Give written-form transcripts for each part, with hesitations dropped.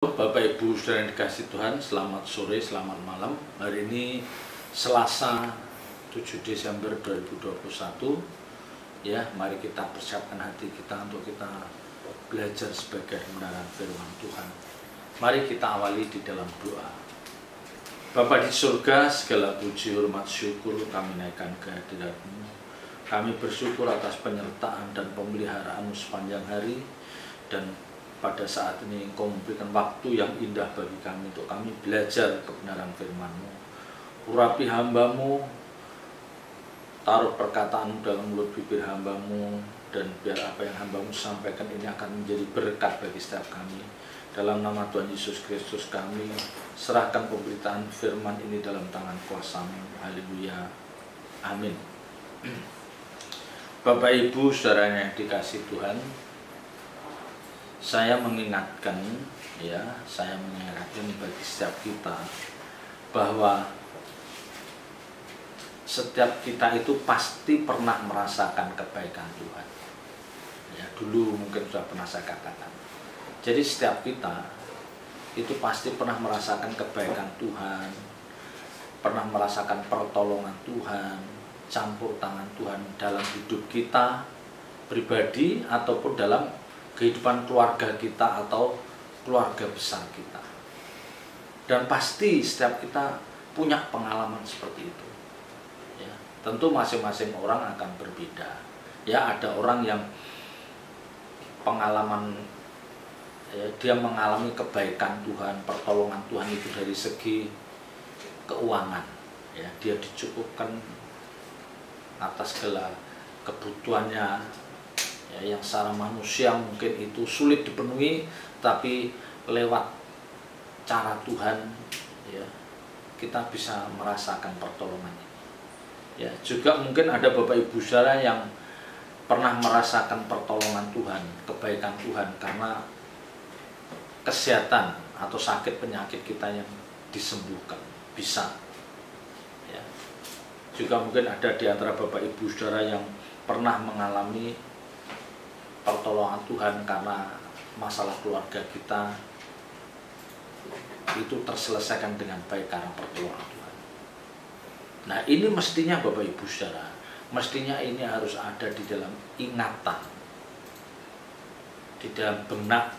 Bapak Ibu saudara yang dikasih Tuhan, selamat sore, selamat malam. Hari ini Selasa 7 Desember 2021. Ya, mari kita persiapkan hati kita untuk kita belajar sebagai kebenaran firman Tuhan. Mari kita awali di dalam doa. Bapa di surga, segala puji, hormat, syukur kami naikkan ke hadirat-Mu. Kami bersyukur atas penyertaan dan pemeliharaan-Mu sepanjang hari, dan pada saat ini Engkau memberikan waktu yang indah bagi kami untuk kami belajar kebenaran firman-Mu. Urapi hamba-Mu, taruh perkataan-Mu dalam mulut bibir hamba-Mu, dan biar apa yang hamba-Mu sampaikan ini akan menjadi berkat bagi setiap kami. Dalam nama Tuhan Yesus Kristus kami serahkan pemberitaan firman ini dalam tangan kuasa-Mu. Haleluya. Amin. Bapak Ibu saudara yang dikasih Tuhan, saya mengingatkan bagi setiap kita bahwa setiap kita itu pasti pernah merasakan kebaikan Tuhan. Ya, dulu mungkin sudah pernah saya katakan. Jadi setiap kita itu pasti pernah merasakan kebaikan Tuhan, pernah merasakan pertolongan Tuhan, campur tangan Tuhan dalam hidup kita pribadi ataupun dalam kehidupan keluarga kita atau keluarga besar kita. Dan pasti setiap kita punya pengalaman seperti itu. Ya, tentu masing-masing orang akan berbeda. Ya, ada orang yang pengalaman dia mengalami kebaikan Tuhan, pertolongan Tuhan itu dari segi keuangan. Ya, dia dicukupkan atas segala kebutuhannya. Ya, yang secara manusia mungkin itu sulit dipenuhi, tapi lewat cara Tuhan ya kita bisa merasakan pertolongan ini. Ya, juga mungkin ada Bapak Ibu saudara yang pernah merasakan pertolongan Tuhan, kebaikan Tuhan karena kesehatan atau sakit penyakit kita yang disembuhkan, bisa. Ya. Juga mungkin ada di antara Bapak Ibu saudara yang pernah mengalami pertolongan Tuhan karena masalah keluarga kita itu terselesaikan dengan baik karena pertolongan Tuhan. Nah, ini mestinya Bapak Ibu saudara, mestinya ini harus ada di dalam ingatan, di dalam benak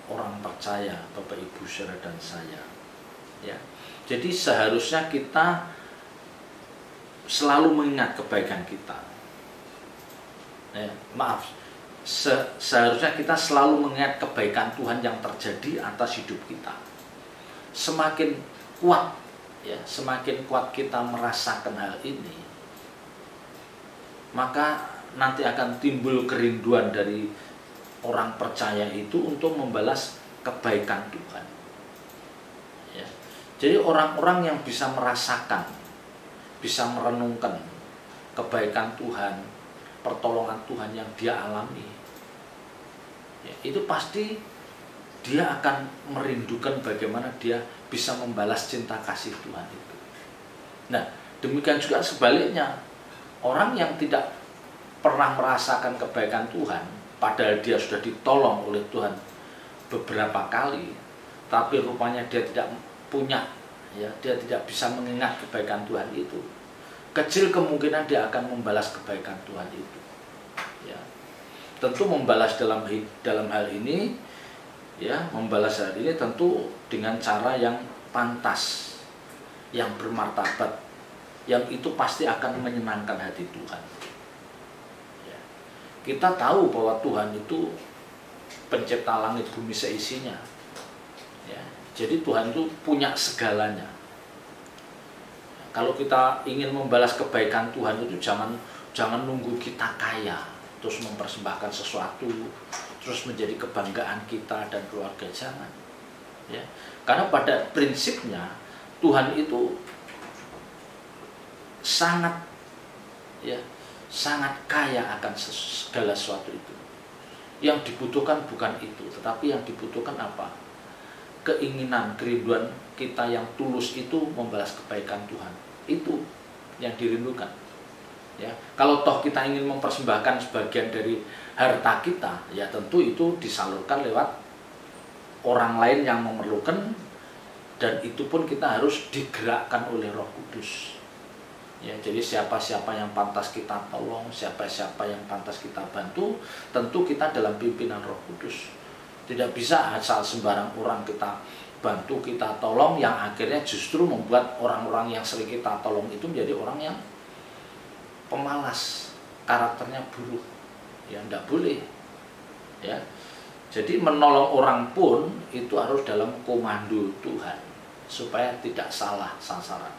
orang percaya, Bapak Ibu saudara dan saya. Ya, jadi seharusnya kita selalu mengingat kebaikan kita. Seharusnya kita selalu mengingat kebaikan Tuhan yang terjadi atas hidup kita. Semakin kuat kita merasakan hal ini, maka nanti akan timbul kerinduan dari orang percaya itu untuk membalas kebaikan Tuhan. Ya. Jadi orang-orang yang bisa merasakan, bisa merenungkan kebaikan Tuhan, pertolongan Tuhan yang dia alami, ya, itu pasti dia akan merindukan bagaimana dia bisa membalas cinta kasih Tuhan itu. Nah, demikian juga sebaliknya, orang yang tidak pernah merasakan kebaikan Tuhan, padahal dia sudah ditolong oleh Tuhan beberapa kali, tapi rupanya dia tidak punya, ya, dia tidak bisa mengingat kebaikan Tuhan itu. Kecil kemungkinan dia akan membalas kebaikan Tuhan itu. Ya. Tentu membalas dalam hal ini, ya, membalas hal ini tentu dengan cara yang pantas, yang bermartabat, yang itu pasti akan menyenangkan hati Tuhan. Ya. Kita tahu bahwa Tuhan itu pencipta langit bumi seisinya. Ya. Jadi Tuhan itu punya segalanya. Kalau kita ingin membalas kebaikan Tuhan itu jangan nunggu kita kaya terus mempersembahkan sesuatu terus menjadi kebanggaan kita dan keluarga, jangan. Ya. Karena pada prinsipnya Tuhan itu sangat kaya akan segala sesuatu itu. Yang dibutuhkan bukan itu, tetapi yang dibutuhkan apa? Keinginan, kerinduan kita yang tulus itu membalas kebaikan Tuhan. Itu yang dirindukan. Ya, kalau toh kita ingin mempersembahkan sebagian dari harta kita, ya tentu itu disalurkan lewat orang lain yang memerlukan, dan itu pun kita harus digerakkan oleh Roh Kudus. Ya, jadi siapa-siapa yang pantas kita tolong, siapa-siapa yang pantas kita bantu, tentu kita dalam pimpinan Roh Kudus. Tidak bisa asal sembarang orang kita bantu, kita tolong, yang akhirnya justru membuat orang-orang yang sering kita tolong itu menjadi orang yang pemalas, karakternya buruk. Ya, tidak boleh. Ya. Jadi menolong orang pun itu harus dalam komando Tuhan, supaya tidak salah sasaran.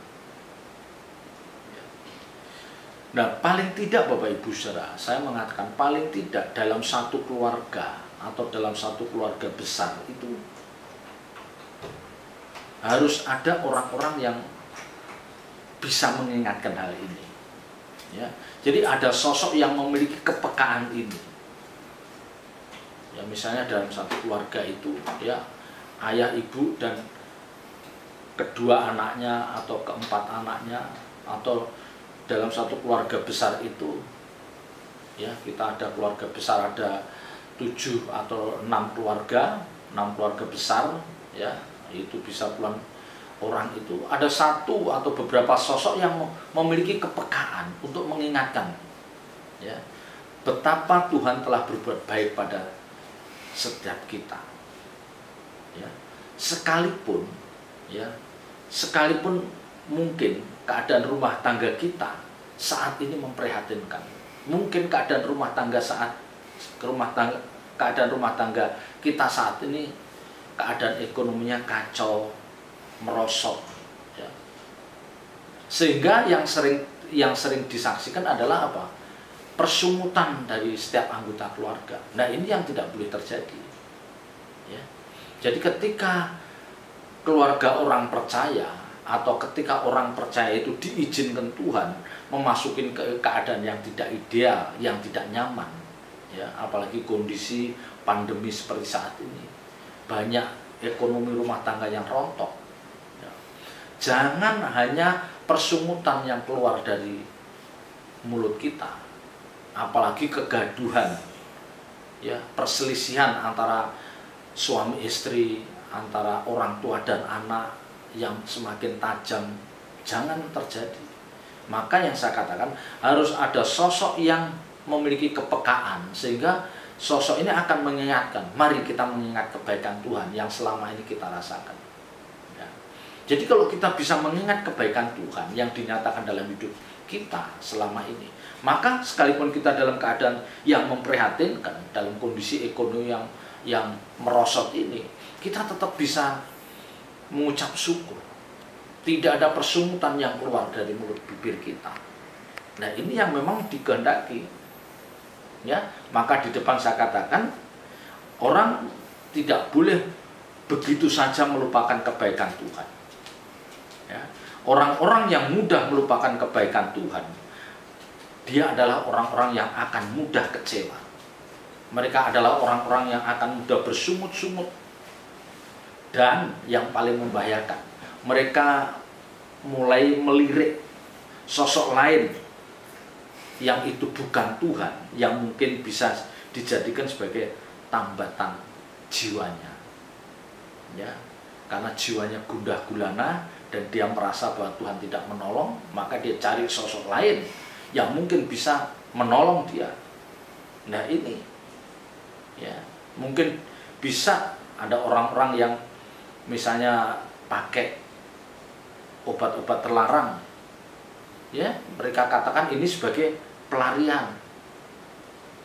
Nah, paling tidak Bapak Ibu Saudara, saya mengatakan paling tidak dalam satu keluarga atau dalam satu keluarga besar itu harus ada orang-orang yang bisa mengingatkan hal ini. Ya, jadi ada sosok yang memiliki kepekaan ini. Ya, misalnya dalam satu keluarga itu, ya, ayah, ibu, dan kedua anaknya atau keempat anaknya, atau dalam satu keluarga besar itu, ya, kita ada keluarga besar, ada 7 atau 6 keluarga besar, ya, itu bisa puluhan orang itu, ada satu atau beberapa sosok yang memiliki kepekaan untuk mengingatkan, ya, betapa Tuhan telah berbuat baik pada setiap kita. Ya, sekalipun, ya, sekalipun mungkin keadaan rumah tangga kita saat ini memprihatinkan. Mungkin keadaan rumah tangga kita saat ini keadaan ekonominya kacau, merosot, ya. Sehingga yang sering disaksikan adalah apa? Persungutan dari setiap anggota keluarga. Nah, ini yang tidak boleh terjadi. Ya. Jadi ketika keluarga orang percaya, atau ketika orang percaya itu diizinkan Tuhan memasukin ke keadaan yang tidak ideal, yang tidak nyaman, ya, apalagi kondisi pandemi seperti saat ini, banyak ekonomi rumah tangga yang rontok, ya. Jangan hanya persungutan yang keluar dari mulut kita, apalagi kegaduhan, ya, perselisihan antara suami istri, antara orang tua dan anak yang semakin tajam, jangan terjadi. Maka yang saya katakan harus ada sosok yang memiliki kepekaan, sehingga sosok ini akan mengingatkan, mari kita mengingat kebaikan Tuhan yang selama ini kita rasakan, ya. Jadi kalau kita bisa mengingat kebaikan Tuhan yang dinyatakan dalam hidup kita selama ini, maka sekalipun kita dalam keadaan yang memprihatinkan, dalam kondisi ekonomi yang merosot ini, kita tetap bisa mengucap syukur. Tidak ada persungutan yang keluar dari mulut bibir kita. Nah, ini yang memang dikehendaki. Ya, maka di depan saya katakan, orang tidak boleh begitu saja melupakan kebaikan Tuhan. Ya, orang-orang yang mudah melupakan kebaikan Tuhan, dia adalah orang-orang yang akan mudah kecewa. Mereka adalah orang-orang yang akan mudah bersungut-sungut. Dan yang paling membahayakan, mereka mulai melirik sosok lain yang itu bukan Tuhan, yang mungkin bisa dijadikan sebagai tambatan jiwanya, ya, karena jiwanya gundah gulana dan dia merasa bahwa Tuhan tidak menolong, maka dia cari sosok lain yang mungkin bisa menolong dia. Nah, ini, ya, mungkin bisa ada orang-orang yang misalnya pakai obat-obat terlarang, ya, mereka katakan ini sebagai pelarian,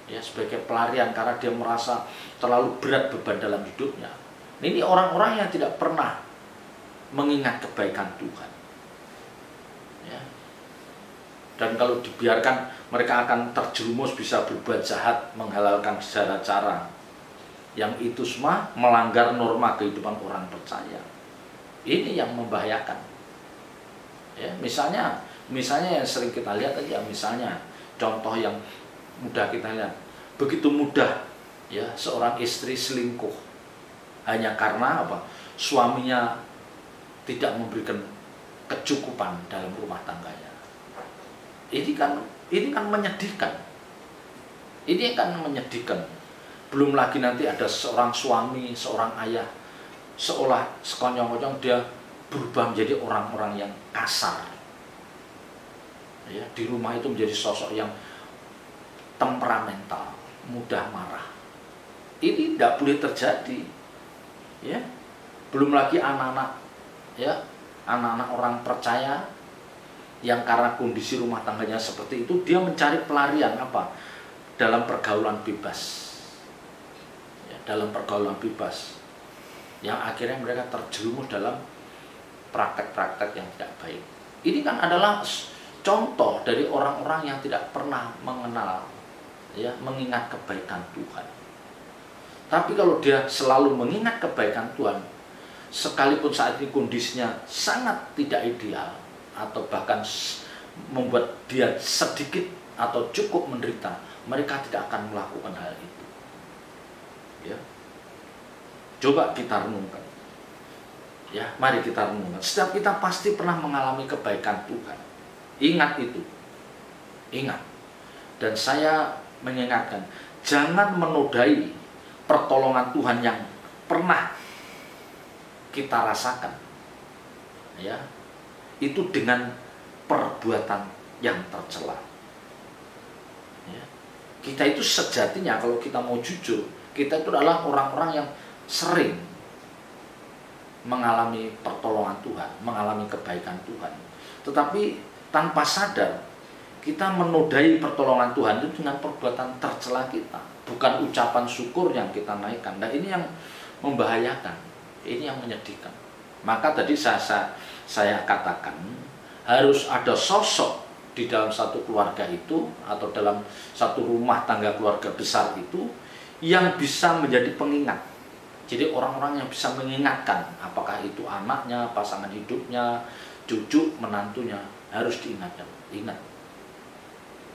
ya, sebagai pelarian karena dia merasa terlalu berat beban dalam hidupnya. Ini orang-orang yang tidak pernah mengingat kebaikan Tuhan, ya. Dan kalau dibiarkan, mereka akan terjerumus, bisa berbuat jahat, menghalalkan segala cara, yang itu semua melanggar norma kehidupan orang percaya. Ini yang membahayakan. Ya, misalnya yang sering kita lihat aja, misalnya contoh yang mudah kita lihat, begitu mudah, ya, seorang istri selingkuh hanya karena apa? Suaminya tidak memberikan kecukupan dalam rumah tangganya. Ini kan menyedihkan. Ini kan menyedihkan. Belum lagi nanti ada seorang suami, seorang ayah seolah sekonyong-konyong dia berubah menjadi orang-orang yang kasar. Ya, di rumah itu menjadi sosok yang temperamental, mudah marah. Ini tidak boleh terjadi. Ya, belum lagi anak-anak, ya, anak-anak orang percaya yang karena kondisi rumah tangganya seperti itu, dia mencari pelarian apa? Dalam pergaulan bebas. Ya, dalam pergaulan bebas. Yang akhirnya mereka terjerumus dalam praktek-praktek yang tidak baik. Ini kan adalah contoh dari orang-orang yang tidak pernah mengenal, ya, mengingat kebaikan Tuhan. Tapi kalau dia selalu mengingat kebaikan Tuhan, sekalipun saat ini kondisinya sangat tidak ideal, atau bahkan membuat dia sedikit atau cukup menderita, mereka tidak akan melakukan hal itu. Ya. Coba kita renungkan. Ya, mari kita renungkan. Setiap kita pasti pernah mengalami kebaikan Tuhan. Ingat itu. Ingat. Dan saya mengingatkan, jangan menodai pertolongan Tuhan yang pernah kita rasakan. Ya. Itu dengan perbuatan yang tercela. Ya. Kita itu sejatinya, kalau kita mau jujur, kita itu adalah orang-orang yang sering mengalami pertolongan Tuhan, mengalami kebaikan Tuhan. Tetapi tanpa sadar, kita menodai pertolongan Tuhan itu dengan perbuatan tercela kita. Bukan ucapan syukur yang kita naikkan. Nah, ini yang membahayakan, ini yang menyedihkan. Maka tadi saya katakan, harus ada sosok di dalam satu keluarga itu, atau dalam satu rumah tangga keluarga besar itu, yang bisa menjadi pengingat. Jadi orang-orang yang bisa mengingatkan, apakah itu anaknya, pasangan hidupnya, cucu, menantunya, harus diingatkan. Ingat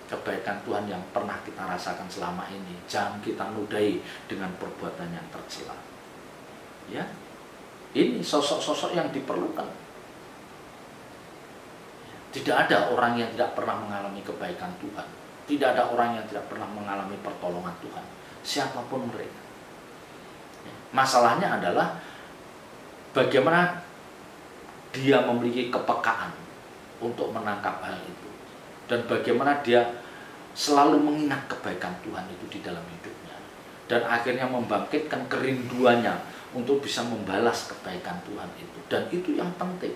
kebaikan Tuhan yang pernah kita rasakan selama ini. Jangan kita nodai dengan perbuatan yang tercela. Ya, ini sosok-sosok yang diperlukan. Tidak ada orang yang tidak pernah mengalami kebaikan Tuhan. Tidak ada orang yang tidak pernah mengalami pertolongan Tuhan. Siapapun mereka. Masalahnya adalah bagaimana dia memiliki kepekaan untuk menangkap hal itu. Dan bagaimana dia selalu mengingat kebaikan Tuhan itu di dalam hidupnya. Dan akhirnya membangkitkan kerinduannya untuk bisa membalas kebaikan Tuhan itu. Dan itu yang penting.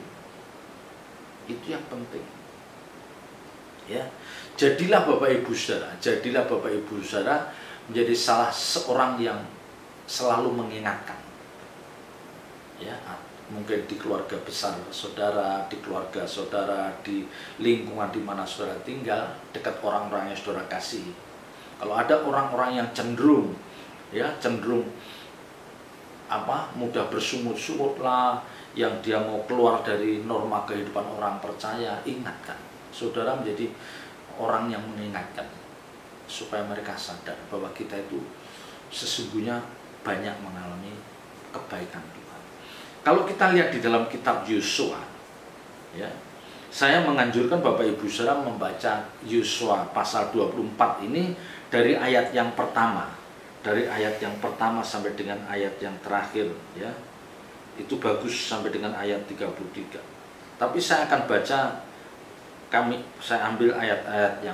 Itu yang penting. Ya. Jadilah Bapak Ibu Saudara, jadilah Bapak Ibu Saudara menjadi salah seorang yang selalu mengingatkan. Ya, mungkin di keluarga besar saudara, di keluarga saudara, di lingkungan di mana saudara tinggal, dekat orang-orang yang saudara kasih. Kalau ada orang-orang yang cenderung mudah bersungut-sungut lah, yang dia mau keluar dari norma kehidupan orang percaya, ingatkan. Saudara menjadi orang yang mengingatkan supaya mereka sadar bahwa kita itu sesungguhnya banyak mengalami kebaikan Tuhan. Kalau kita lihat di dalam kitab Yosua, ya, saya menganjurkan Bapak Ibu Saudara membaca Yosua pasal 24 ini dari ayat yang pertama, sampai dengan ayat yang terakhir, ya. Itu bagus sampai dengan ayat 33. Tapi saya akan baca, saya ambil ayat-ayat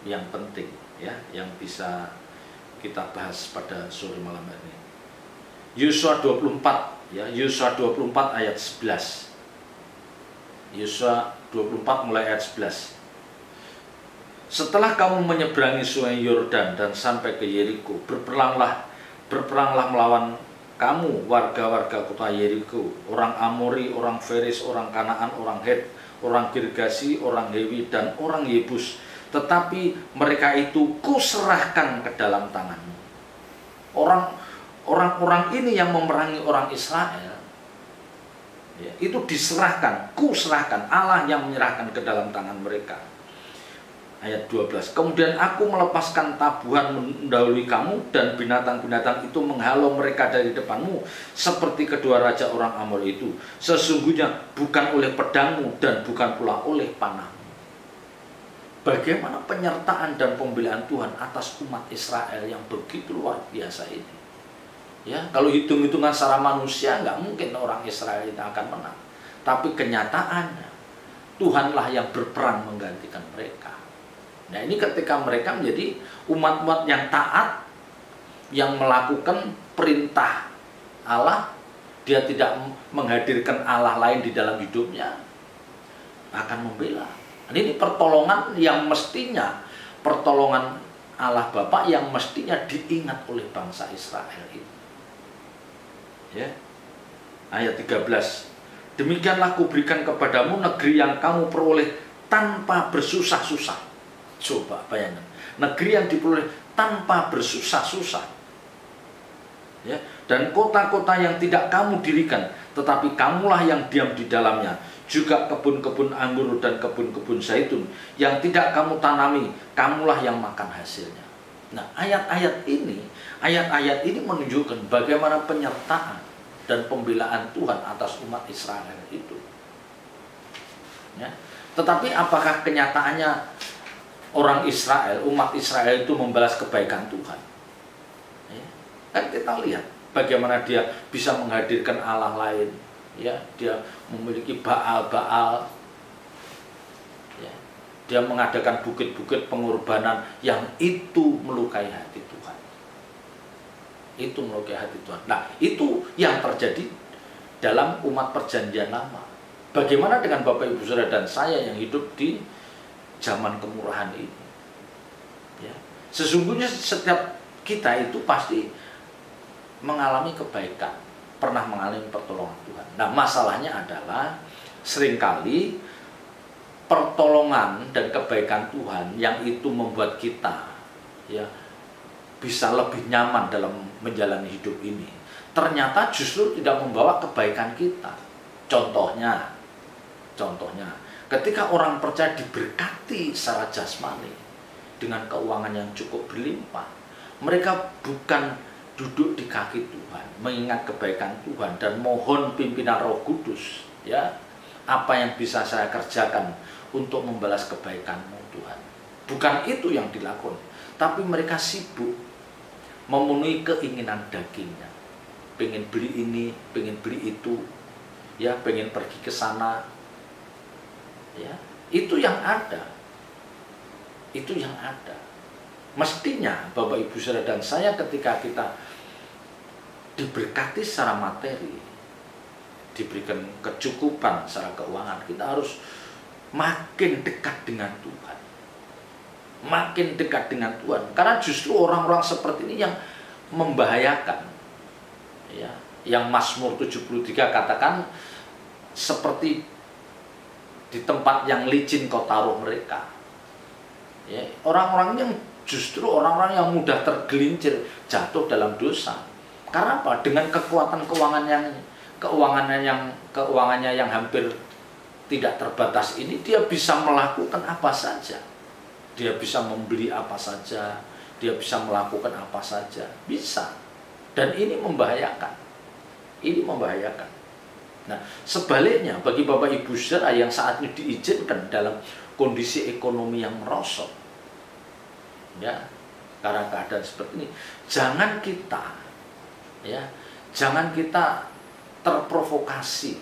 yang penting, ya, yang bisa kita bahas pada sore malam ini. Yosua 24, ya, Yosua 24 ayat 11. Yosua 24 mulai ayat 11. Setelah kamu menyeberangi sungai Yordan dan sampai ke Yeriko, berperanglah melawan kamu warga-warga kota Yeriko, orang Amori, orang Feris, orang Kanaan, orang Het, orang Girgasi, orang Hewi, dan orang Yebus. Tetapi mereka itu kuserahkan ke dalam tanganmu. Orang-orang ini yang memerangi orang Israel, ya, itu kuserahkan, Allah yang menyerahkan ke dalam tangan mereka. Ayat 12, kemudian aku melepaskan tabuhan mendahului kamu, dan binatang-binatang itu menghalau mereka dari depanmu, seperti kedua raja orang Amor itu. Sesungguhnya bukan oleh pedangmu dan bukan pula oleh panahmu. Bagaimana penyertaan dan pembelaan Tuhan atas umat Israel yang begitu luar biasa ini. Ya, kalau hitung-hitungan secara manusia nggak mungkin orang Israel itu akan menang. Tapi kenyataannya Tuhanlah yang berperang menggantikan mereka. Nah, ini ketika mereka menjadi umat-umat yang taat, yang melakukan perintah Allah, dia tidak menghadirkan Allah lain di dalam hidupnya, akan membela. Ini pertolongan yang mestinya, pertolongan Allah Bapa yang mestinya diingat oleh bangsa Israel itu. Ya. Ayat 13. Demikianlah kuberikan kepadamu negeri yang kamu peroleh tanpa bersusah-susah. Coba bayangkan, negeri yang diperoleh tanpa bersusah-susah. Ya. Dan kota-kota yang tidak kamu dirikan, tetapi kamulah yang diam di dalamnya. Juga kebun-kebun anggur dan kebun-kebun zaitun yang tidak kamu tanami, kamulah yang makan hasilnya. Nah, ayat-ayat ini menunjukkan bagaimana penyertaan dan pembelaan Tuhan atas umat Israel itu. Ya. Tetapi apakah kenyataannya orang Israel, umat Israel itu membalas kebaikan Tuhan? Ya. Kan kita lihat bagaimana dia bisa menghadirkan Allah lain. Ya, dia memiliki Baal-Baal. Ya. Dia mengadakan bukit-bukit pengorbanan yang itu melukai hati Tuhan. Itu melukai hati Tuhan. Nah, itu yang terjadi dalam umat perjanjian lama. Bagaimana dengan Bapak Ibu Saudara dan saya yang hidup di zaman kemurahan ini? Ya. Sesungguhnya setiap kita itu pasti mengalami kebaikan, pernah mengalami pertolongan Tuhan. Nah, masalahnya adalah seringkali pertolongan dan kebaikan Tuhan yang itu membuat kita ya bisa lebih nyaman dalam menjalani hidup ini, ternyata justru tidak membawa kebaikan kita. Contohnya, ketika orang percaya diberkati secara jasmani dengan keuangan yang cukup berlimpah, mereka bukan duduk di kaki Tuhan, mengingat kebaikan Tuhan dan mohon pimpinan Roh Kudus, ya, apa yang bisa saya kerjakan untuk membalas kebaikan-Mu Tuhan. Bukan itu yang dilakukan, tapi mereka sibuk memenuhi keinginan dagingnya, pengen beli ini, pengen beli itu, ya, pengen pergi ke sana, ya, itu yang ada, Mestinya Bapak Ibu Saudara dan saya ketika kita diberkati secara materi, diberikan kecukupan secara keuangan, kita harus makin dekat dengan Tuhan. Makin dekat dengan Tuhan. Karena justru orang-orang seperti ini yang membahayakan. Ya, yang Mazmur 73 katakan seperti di tempat yang licin kau taruh mereka. Ya, orang-orang yang justru orang-orang yang mudah tergelincir jatuh dalam dosa. Karena apa? Dengan kekuatan keuangannya yang hampir tidak terbatas ini, dia bisa melakukan apa saja. Dia bisa membeli apa saja, dia bisa melakukan apa saja, bisa. Dan ini membahayakan. Nah, sebaliknya bagi Bapak Ibu Saudara yang saat ini diizinkan dalam kondisi ekonomi yang merosot, ya, karena keadaan seperti ini, jangan kita terprovokasi,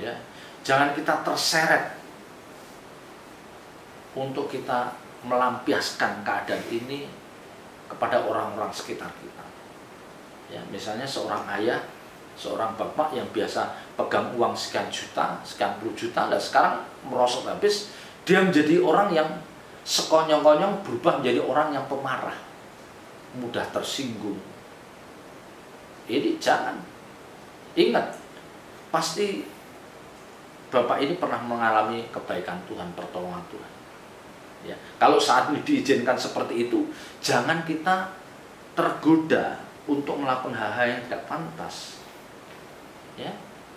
ya, jangan kita terseret untuk kita melampiaskan keadaan ini kepada orang-orang sekitar kita. Ya, misalnya seorang ayah, seorang bapak yang biasa pegang uang sekian juta, sekian puluh juta, dan sekarang merosot habis, dia menjadi orang yang sekonyong-konyong berubah menjadi orang yang pemarah, mudah tersinggung. Ini jangan. Ingat, pasti bapak ini pernah mengalami kebaikan Tuhan, pertolongan Tuhan. Ya, kalau saat ini diizinkan seperti itu, jangan kita tergoda untuk melakukan hal-hal yang tidak pantas. Ya,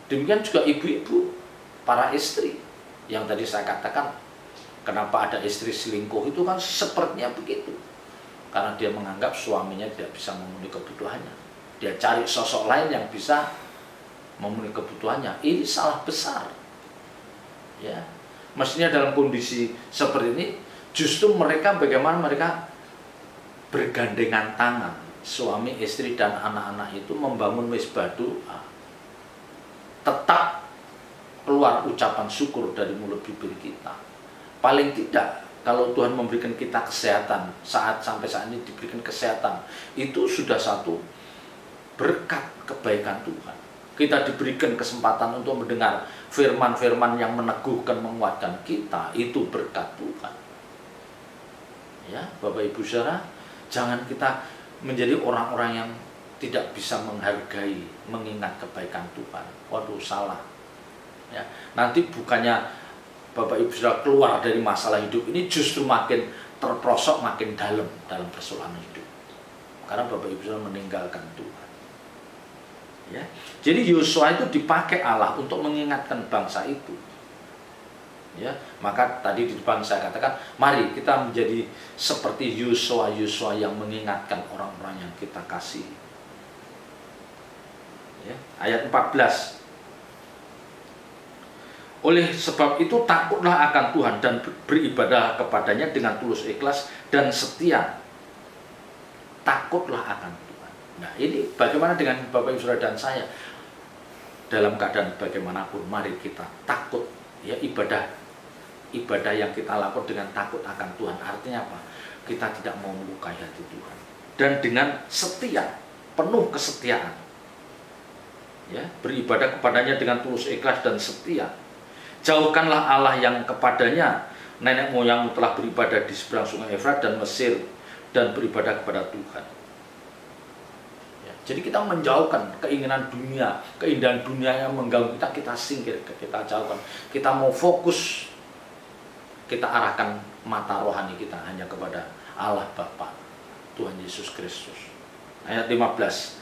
demikian juga ibu-ibu, para istri yang tadi saya katakan, kenapa ada istri selingkuh itu kan sepertinya begitu, karena dia menganggap suaminya tidak bisa memenuhi kebutuhannya. Dia cari sosok lain yang bisa memenuhi kebutuhannya. Ini salah besar. Ya, mestinya dalam kondisi seperti ini, justru bagaimana mereka bergandengan tangan suami, istri, dan anak-anak itu membangun mezbah doa, tetap keluar ucapan syukur dari mulut bibir kita. Paling tidak, kalau Tuhan memberikan kita kesehatan, sampai saat ini diberikan kesehatan, itu sudah satu berkat kebaikan Tuhan. Kita diberikan kesempatan untuk mendengar firman-firman yang meneguhkan, menguatkan kita, itu berkat Tuhan. Ya, Bapak Ibu Saudara, jangan kita menjadi orang-orang yang tidak bisa menghargai, mengingat kebaikan Tuhan. Waduh, salah. Ya, nanti bukannya Bapak Ibu Saudara keluar dari masalah hidup ini, justru makin terprosok, makin dalam persoalan hidup. Karena Bapak Ibu Saudara meninggalkan Tuhan. Ya, jadi Yosua itu dipakai Allah untuk mengingatkan bangsa itu. Ya, maka tadi di depan saya katakan, mari kita menjadi seperti Yosua yang mengingatkan orang-orang yang kita kasihi. Ya, ayat 14. Oleh sebab itu takutlah akan Tuhan dan beribadah kepadanya dengan tulus, ikhlas dan setia. Takutlah akan Tuhan. Nah, ini bagaimana dengan Bapak Ibu Saudara dan saya? Dalam keadaan bagaimanapun, mari kita takut. Ya, ibadah yang kita lakukan dengan takut akan Tuhan. Artinya apa? Kita tidak mau melukai hati Tuhan. Dan dengan setia, penuh kesetiaan. Ya, beribadah kepadanya dengan tulus, ikhlas dan setia. Jauhkanlah Allah yang kepadanya nenek moyangmu telah beribadah di seberang sungai Efrat dan Mesir dan beribadah kepada Tuhan. Ya, jadi kita menjauhkan keinginan dunia, keindahan dunia yang mengganggu kita, kita singkir, kita jauhkan. Kita mau fokus, kita arahkan mata rohani kita hanya kepada Allah Bapa, Tuhan Yesus Kristus. Ayat 15.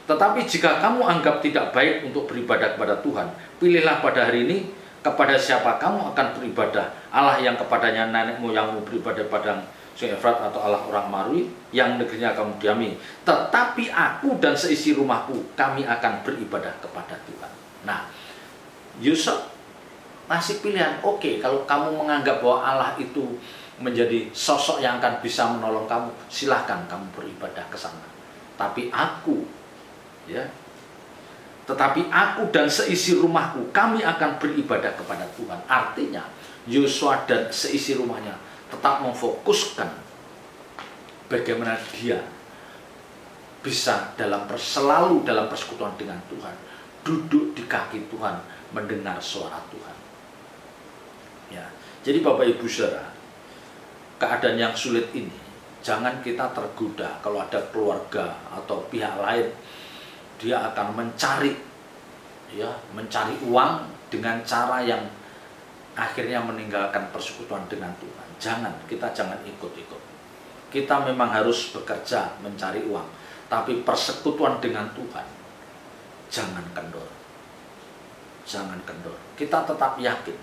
Tetapi jika kamu anggap tidak baik untuk beribadah kepada Tuhan, pilihlah pada hari ini kepada siapa kamu akan beribadah. Allah yang kepadanya nenek moyangmu beribadah padang sungai Efrat atau Allah orang Marui yang negerinya kamu diami. Tetapi aku dan seisi rumahku, kami akan beribadah kepada Tuhan. Nah, Yusuf masih pilihan. Oke, kalau kamu menganggap bahwa Allah itu menjadi sosok yang akan bisa menolong kamu, silahkan kamu beribadah ke sana. Tapi aku, ya, tetapi aku dan seisi rumahku, kami akan beribadah kepada Tuhan. Artinya, Yosua dan seisi rumahnya tetap memfokuskan bagaimana dia bisa selalu dalam persekutuan dengan Tuhan, duduk di kaki Tuhan, mendengar suara Tuhan. Ya, jadi Bapak Ibu Saudara, keadaan yang sulit ini, jangan kita tergoda kalau ada keluarga atau pihak lain, dia akan mencari uang dengan cara yang akhirnya meninggalkan persekutuan dengan Tuhan. Kita jangan ikut-ikut. Kita memang harus bekerja mencari uang, tapi persekutuan dengan Tuhan jangan kendor. Jangan kendor. Kita tetap yakin,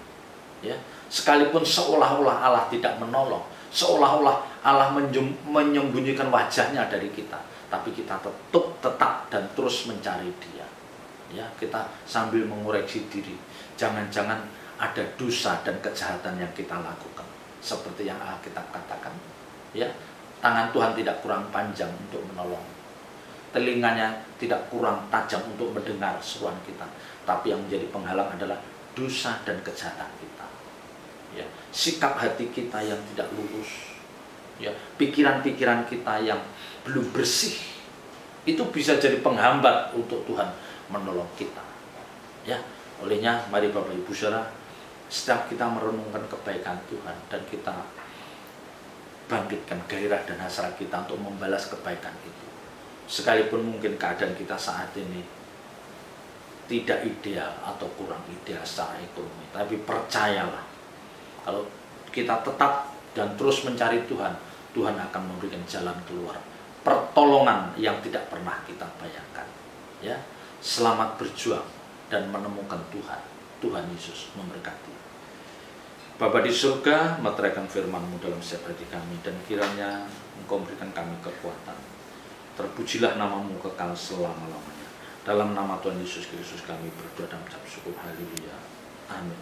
ya, sekalipun seolah-olah Allah tidak menolong, seolah-olah Allah menyembunyikan wajahnya dari kita, tapi kita tetap dan terus mencari Dia. Ya, kita sambil mengoreksi diri. Jangan-jangan ada dosa dan kejahatan yang kita lakukan. Seperti yang Alkitab katakan, ya, tangan Tuhan tidak kurang panjang untuk menolong. Telinganya tidak kurang tajam untuk mendengar seruan kita. Tapi yang menjadi penghalang adalah dosa dan kejahatan kita. Ya, sikap hati kita yang tidak lurus. Ya, pikiran-pikiran kita yang belum bersih, itu bisa jadi penghambat untuk Tuhan menolong kita. Ya, olehnya mari Bapak Ibu Saudara, setiap kita merenungkan kebaikan Tuhan dan kita bangkitkan gairah dan hasrat kita untuk membalas kebaikan itu. Sekalipun mungkin keadaan kita saat ini tidak ideal atau kurang ideal secara ekonomi, tapi percayalah, kalau kita tetap dan terus mencari Tuhan, Tuhan akan memberikan jalan keluar, pertolongan yang tidak pernah kita bayangkan. Ya, selamat berjuang dan menemukan Tuhan. Tuhan Yesus memberkati. Bapa di surga, meteraikan firman-Mu dalam setiap hati kami, dan kiranya Engkau berikan kami kekuatan. Terpujilah nama-Mu kekal selama-lamanya. Dalam nama Tuhan Yesus Kristus kami berdoa dan mengucap syukur. Haleluya. Amin.